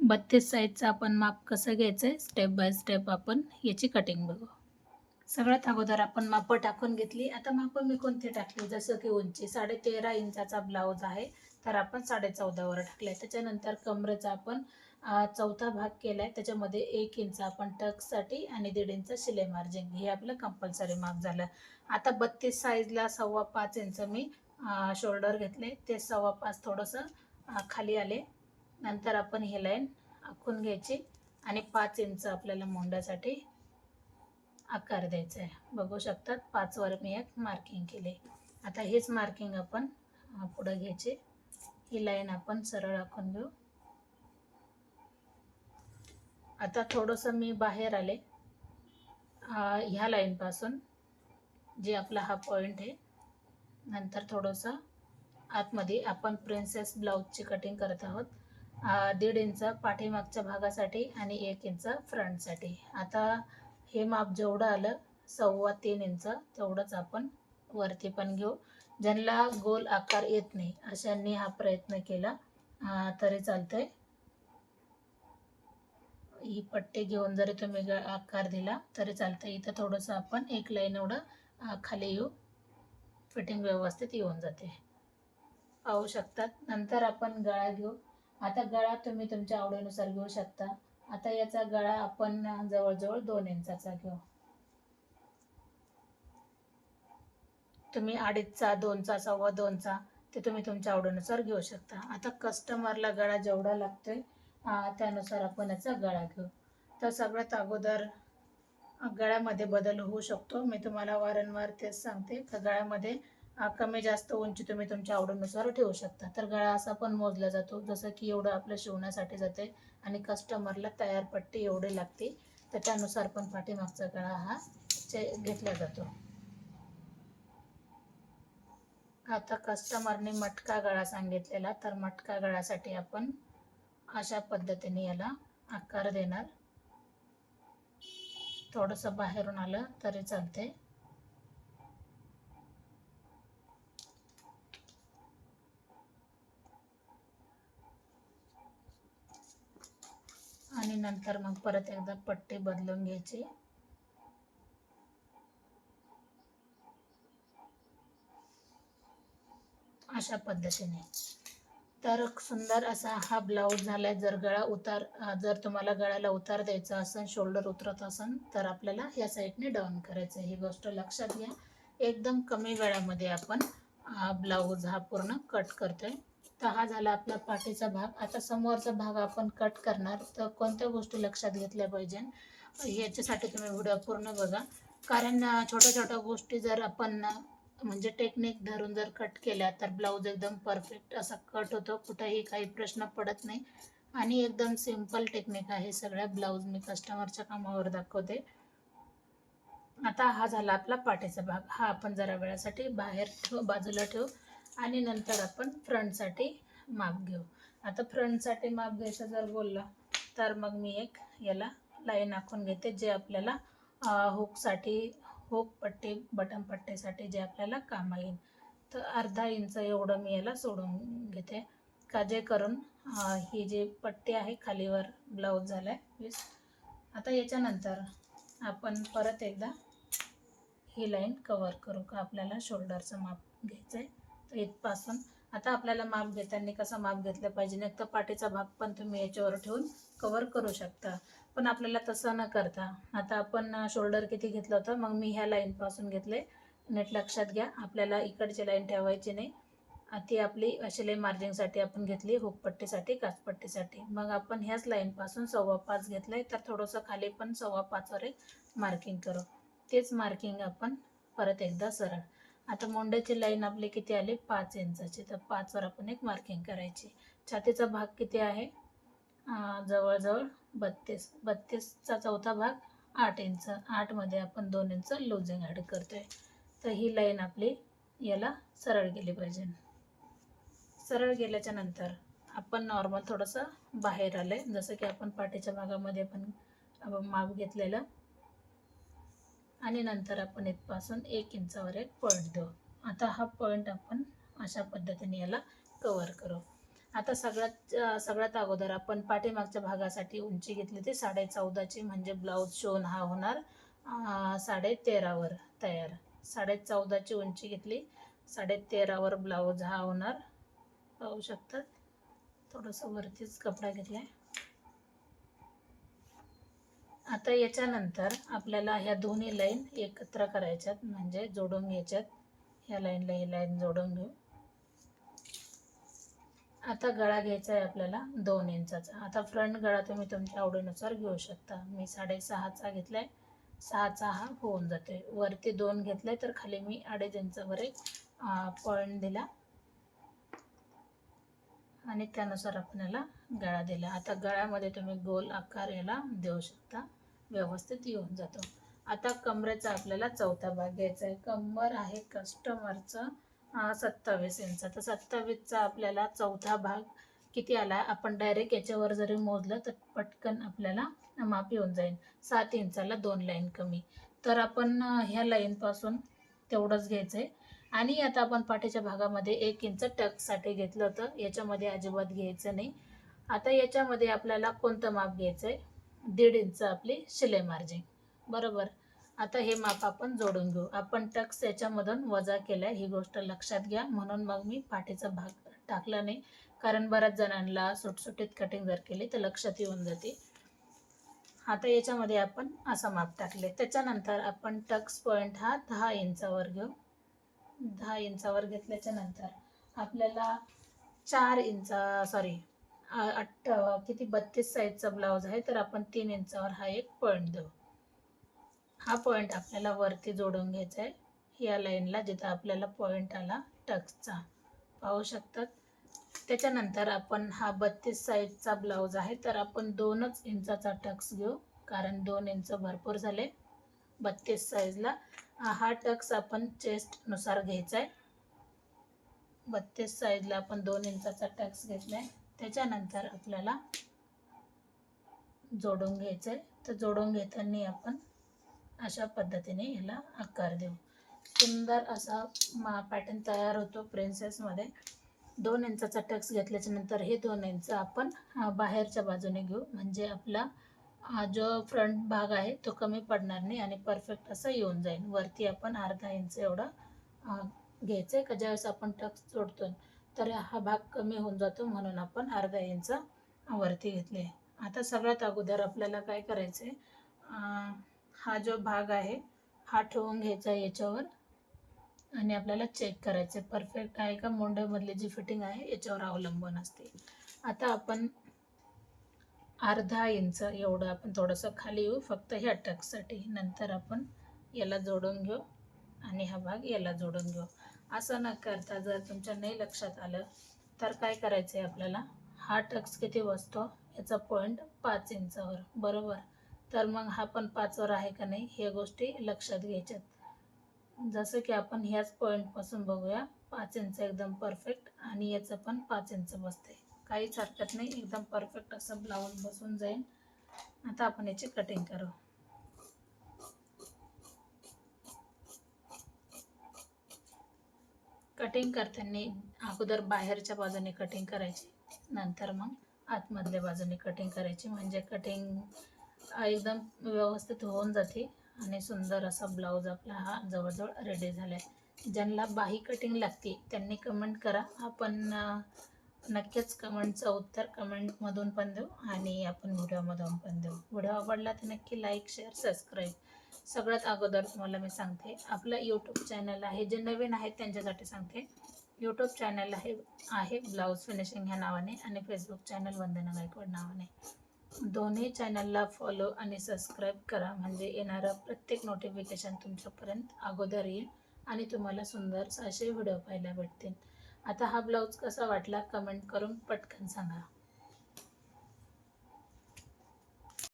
32 साईजचं आपण माप कसं घ्यायचं आहे स्टेप बाय स्टेप आपण याची कटिंग बघू. सगळ्यात अगोदर आपण मापं टाकून घेतली. आता मापं मी कोणते टाकले, जसं की उंची 13.5 इंचाचा ब्लाऊज आहे तर आपण 14.5 वर टाकले. त्याच्यानंतर कमरेचा आपण चौथा भाग केलाय, त्याच्यामध्ये 1 इंच आपण टक्ससाठी आणि 1.5 इंच शिलाई मार्जिन, हे आपलं कंपल्सरी माप झालं. आता 32 साईजला 5.25 इंच मी शोल्डर घेतले, ते 5.25 थोडंसं खाली आले. नंतर आपण ही लाईन आखून घ्यायची आणि 5 इंच आपल्याला मोंडासाठी आकार द्यायचा आहे. बघू शकतात 5 वर मी एक मार्किंग केले. आता हेच मार्किंग आपण पुढे घ्यायचे. ही लाईन आपण सरळ आखून घेऊ. आता थोडंसं मी बाहेर आले ह्या लाईन पासून, जे आपला हा पॉइंट आहे. नंतर थोडंसं आतमध्ये आपण प्रिन्सेस ब्लाऊजची कटिंग करत आहोत. 1.5 इंच पाठीमागच्या भागासाठी आणि 1 इंच फ्रंटसाठी. आता हे माप जेवढं आलं 3.25 इंच तेवढंच आपण वरती पण घेऊ. ज्यांना गोल आकार येत नाही अशांनी हा प्रयत्न केला तरी चालतंय. ही पट्टी घेऊन जरी तुम्ही आकार दिला तरी चालतं. इथं थोडंसं आपण एक लाईन एवढं खाली येऊ, फिटिंग व्यवस्थित येऊन जाते, पाहू शकतात. नंतर आपण गळा घेऊ. आता गळा तुम्ही तुमच्या आवडीनुसार घेऊ शकता. आता याचा गळा आपण जवळजवळ 2 इंचाचा घेऊ. तुम्ही 2.5चा, 2चा, 2.25चा ते तुम्ही तुमच्या आवडीनुसार घेऊ शकता. आता कस्टमरला गळा जेवढा लागतोय त्यानुसार आपण याचा गळा घेऊ. तर सगळ्यात अगोदर गळ्यामध्ये बदल होऊ शकतो. मी तुम्हाला वारंवार तेच सांगते की गळ्यामध्ये कमी जास्त उंची तुम्ही तुमच्या आवडीनुसार ठेवू शकता. तर गळा असा पण मोजला जातो, जसं की एवढं आपलं शिवण्यासाठी जाते आणि कस्टमरला तयार पट्टी एवढी लागते, तर त्यानुसार पण पाठीमागचा गळा हा घेतला जातो. आता कस्टमरने मटका गळा सांगितलेला, तर मटका गळ्यासाठी आपण अशा पद्धतीने याला आकार देणार. थोडंसं बाहेरून आलं तरी चालते. आणि नंतर मग परत एकदा पट्टी बदलून घ्यायची. अशा पद्धतीने तर सुंदर असा हा ब्लाऊज झालाय. जर तुम्हाला गळ्याला उतार द्यायचा असेल, शोल्डर उतरत असेल, तर आपल्याला ह्या साईडने डाऊन करायचं. ही गोष्ट लक्षात घ्या. एकदम कमी वेळामध्ये आपण ब्लाऊज हा पूर्ण कट करतोय. तर हा झाला आपला पाठीचा भाग. आता समोरचा भाग आपण कट करणार, तर कोणत्या गोष्टी लक्षात घेतल्या पाहिजे याच्यासाठी तुम्ही व्हिडिओ पूर्ण बघा. कारण छोट्या छोट्या गोष्टी जर आपण म्हणजे टेक्निक धरून जर कट केल्या तर ब्लाऊज एकदम परफेक्ट असा कट होतो, कुठेही काही प्रश्न पडत नाही आणि एकदम सिंपल टेक्निक आहे. सगळ्या ब्लाऊज मी कस्टमरच्या कामावर दाखवते. आता हा झाला आपला पाठीचा भाग. हा आपण जरा वेळासाठी बाहेर बाजूला ठेवू आणि नंतर आपण फ्रंटसाठी माप घेऊ. आता फ्रंटसाठी माप घ्यायचं जर बोललं तर मग मी एक याला लाईन आखून घेते, जे आपल्याला हुकसाठी, हुक पट्टी, बटन पट्टीसाठी जे आपल्याला कामा येईल. तर अर्धा इंच एवढं मी याला सोडून घेते, का जे करून ही जी पट्टी आहे खालीवर ब्लाऊज झाला आहे. आता याच्यानंतर आपण परत एकदा ही लाईन कवर करू, का आपल्याला शोल्डरचं माप घ्यायचं आहे. तर इथपासून आता आपल्याला माप घेताना कसं माप घेतलं पाहिजे, एक तर पाठीचा भाग पण तुम्ही याच्यावर ठेवून कवर करू शकता, पण आपल्याला तसं न करता आता आपण शोल्डर किती घेतलं होतं, मग मी ह्या लाईनपासून घेतले. नीट लक्षात घ्या, आपल्याला इकडची लाईन ठेवायची नाही. ती आपली शिलाई मार्जिनसाठी आपण घेतली, हुकपट्टीसाठी, काचपट्टीसाठी. मग आपण ह्याच लाईनपासून 5.25 घेतलं आहे, तर थोडंसं खाली पण 5.25 वर एक मार्किंग करू. तेच मार्किंग आपण परत एकदा सरळ. आता मोंड्याची लाईन आपली किती आली, 5 इंचाची, तर 5 वर आपण एक मार्किंग करायची. छातीचा भाग किती आहे, जवळजवळ 32. 32चा चौथा भाग 8 इंच. 8 मध्ये आपण 2 इंच लूजिंग ॲड करतोय. तर ही लाईन आपली याला सरळ गेली पाहिजे. सरळ गेल्याच्या नंतर आपण नॉर्मल थोडंसं बाहेर आलंय, जसं की आपण पाठीच्या भागामध्ये पण माप घेतलेलं. आणि नंतर आपण इथपासून 1 इंचावर एक पॉईंट देऊ. आता हा पॉईंट आपण अशा पद्धतीने याला कवर करू. आता सगळ्यात अगोदर आपण पाठीमागच्या भागासाठी उंची घेतली ती 14.5ची, म्हणजे ब्लाऊज शिवून हा होणार 13.5वर तयार. 14.5ची उंची घेतली, 13.5वर ब्लाऊज हा होणार. पाहू शकतात, थोडंसं वरतीच कपडा घेतलाय. आता याच्यानंतर आपल्याला ह्या दोन्ही लाईन एकत्र करायच्यात, म्हणजे जोडून घ्यायच्यात. ह्या लाईनला ही लाईन जोडून घेऊ. आता गळा घ्यायचा आहे आपल्याला 2 इंचाचा. आता फ्रंट गळा तुम्ही तुमच्या आवडीनुसार घेऊ शकता. मी 6.5चा घेतलाय, 6चा हा होऊन जाते. वरती 2 घेतले तर खाली मी 2.5 इंचावर एक पॉईंट दिला आणि त्यानुसार आपल्याला गळा दिला. आता गळ्यामध्ये तुम्ही गोल आकार याला देऊ शकता, व्यवस्थित येऊन जातो. आता कमरेचा आपल्याला चौथा भाग घ्यायचा आहे. कंबर आहे कस्टमरचं 27 इंच. तर 27चा आपल्याला चौथा भाग किती आला, आपण डायरेक्ट याच्यावर जरी मोजलं तर पटकन आपल्याला माप येऊन जाईल. 7 इंचाला 2 लाईन कमी. तर आपण ह्या लाईनपासून तेवढंच घ्यायचं आहे. आणि आता आपण पाठीच्या भागामध्ये 1 इंच टक्ससाठी घेतलं होतं, याच्यामध्ये अजिबात घ्यायचं नाही. आता याच्यामध्ये आपल्याला कोणतं माप घ्यायचं आहे, 1.5 इंच आपली शिलाई मार्जिन, बरोबर. आता हे माप आपण जोडून घेऊ. आपण टक्स याच्यामधून वजा केला, ही गोष्ट लक्षात घ्या. म्हणून मग मी पाठीचा भाग टाकला नाही, कारण बऱ्याच जणांना सुटसुटीत कटिंग जर केली तर लक्षात येऊन जाते. आता याच्यामध्ये आपण असं माप टाकले. त्याच्यानंतर आपण टक्स पॉईंट हा 10 इंचावर घेऊ. 10 इंचावर घेतल्याच्या नंतर आपल्याला 4 इंच सॉरी किती 32 साईजचा ब्लाऊज आहे, तर आपण 3 इंचावर हा एक पॉईंट देऊ. हा पॉईंट आपल्याला वरती जोडून घ्यायचा आहे, या लाईनला जिथं आपल्याला पॉईंट आला टक्सचा, पाहू शकतात. त्याच्यानंतर आपण हा 32 साईजचा ब्लाऊज आहे, तर आपण 2च इंचाचा टक्स घेऊ, कारण 2 इंच भरपूर झाले 32 साईजला. हा टक्स आपण चेस्टनुसार घ्यायचा आहे. 32 साईजला आपण 2 इंचाचा टक्स घेतला आहे. त्याच्यानंतर आपल्याला जोडून घ्यायचं आहे. तर जोडून घेताना आपण अशा पद्धतीने ह्याला आकार देऊ. सुंदर असा पॅटर्न तयार होतो प्रिन्सेसमध्ये. 2 इंचाचा टक्स घेतल्याच्या नंतर हे 2 इंच आपण बाहेरच्या बाजूने घेऊ, म्हणजे आपला जो फ्रंट भाग आहे तो कमी पडणार नाही आणि परफेक्ट असं येऊन जाईल. वरती आपण अर्धा इंच एवढा घ्यायचं आहे, का ज्यावेळेस आपण टक्स जोडतो तर हा भाग कमी होऊन जातो, म्हणून आपण अर्धा इंच वरती घेतले. आता सगळ्यात अगोदर आपल्याला काय करायचं आहे, हा जो भाग आहे हा ठेवून घ्यायचा आहे याच्यावर आणि आपल्याला चेक करायचं आहे परफेक्ट आहे का. मोंड्यामधली जी फिटिंग आहे याच्यावर अवलंबून असते. आता आपण अर्धा इंच एवढं आपण थोडंसं खाली येऊ फक्त ह्या टक्ससाठी. नंतर आपण याला जोडून घेऊ आणि हा भाग याला जोडून घेऊ. असं न करता जर तुमच्या नाही लक्षात आलं तर काय करायचं आहे आपल्याला, हा टक्स किती बसतो याचा पॉईंट 5 इंचावर, बरोबर. तर मग हा पण 5वर आहे का नाही हे गोष्टी लक्षात घ्यायच्यात. जसं की आपण ह्याच पॉईंटपासून बघूया, 5 इंच एकदम परफेक्ट आणि याचं पण 5 इंच बसते, काहीच हरकत नाही, एकदम परफेक्ट असं ब्लाऊज बसून जाईल. आता आपण याची कटिंग करू. कटिंग करताना अगोदर बाहेरच्या बाजूने कटिंग करायची, नंतर मग आतमधल्या बाजूने कटिंग करायची, म्हणजे कटिंग एकदम व्यवस्थित होऊन जाते आणि सुंदर असा ब्लाऊज आपला हा जवळजवळ रेडी झाला आहे. ज्यांना बाही कटिंग लागते त्यांनी कमेंट करा, आपण नक्कीच कमेंटचं उत्तर कमेंटमधून पण देऊ आणि आपण व्हिडिओमधून पण देऊ. व्हिडिओ आवडला तर नक्की लाईक, शेअर, सबस्क्राईब. सगळ्यात अगोदर तुम्हाला मी सांगते, आपलं यूट्यूब चॅनल आहे, जे नवीन आहेत त्यांच्यासाठी सांगते, यूट्यूब चॅनल आहे ब्लाऊज फिनिशिंग ह्या नावाने आणि फेसबुक चॅनल वंदना गायकवाड नावाने. दोन्ही चॅनलला फॉलो आणि सबस्क्राईब करा, म्हणजे येणारं प्रत्येक नोटिफिकेशन तुमच्यापर्यंत अगोदर येईल आणि तुम्हाला सुंदर असे व्हिडिओ पाहायला भेटतील. आता हा ब्लाऊज कसा वाटला कमेंट करून पटकन सांगा.